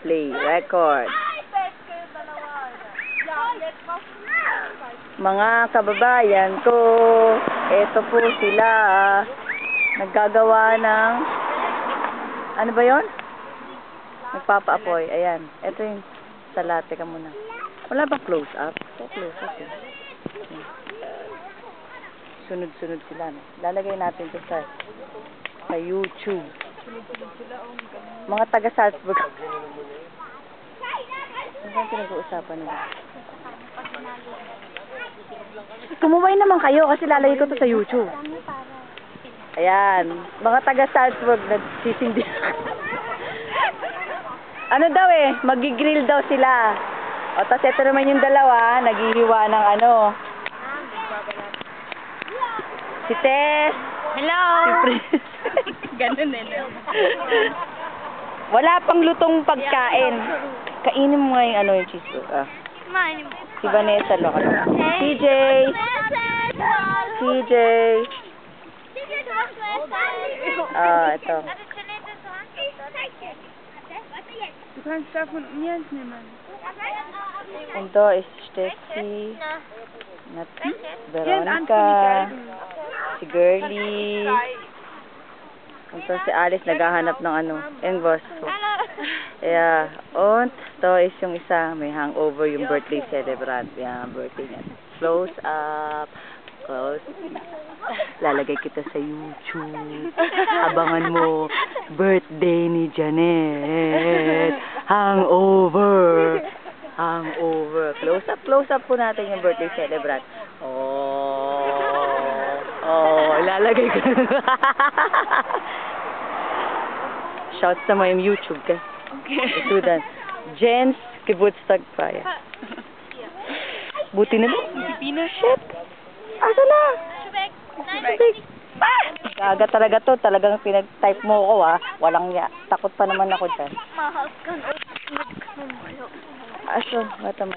Play. Record. Mga kababayan ko, eto po sila. Naggagawa ng... Ano ba yon? Nagpapa-apoy. Ayan. Eto yung salat. Teka muna. Wala bang close-up? Close-up eh. Sunod-sunod sila. No? Lalagay natin ito sa YouTube. Mga taga Salzburg. Ano ba pinag-uusapan nila? Kumuway naman kayo kasi lalagay ko to sa YouTube. Ayan. Mga taga Salzburg nagsisindi. Ano daw eh, magigrill daw sila. O, tapos ito naman yung dalawa, naghihiwa ng ano. Si Tess. Hello! Si Prince. Ganun eh, no? Wala pang lutong pagkain. Kainin mo nga yung ano yung cheeseburger. Ah. Kumain mo. Si Vanessa, loka. CJ. CJ. Ito. Du kannst davon Jens nehmen. Ito is Steffi. Veronica. Si Girlie. Ito si Alice naghahanap ng ano. Yung boss ko. Yeah. Und to is yung isa. May hangover yung birthday celebrant. Yan, birthday niya. Close up. Close. Lalagay kita sa YouTube. Abangan mo. Birthday ni Janet. Hangover. Hangover. Close up po natin yung birthday celebrant. Ilalagay ko. Shout sa mo yung YouTube ka. Okay. Ito dan. Jens Geburtstag Feier. Buti na lang. Pilipino. Shit. Asa na? Gaga talaga to. Talagang pinag-type mo ko Walang ya. Takot pa naman ako dyan. Mahal ka na. Aso. Mata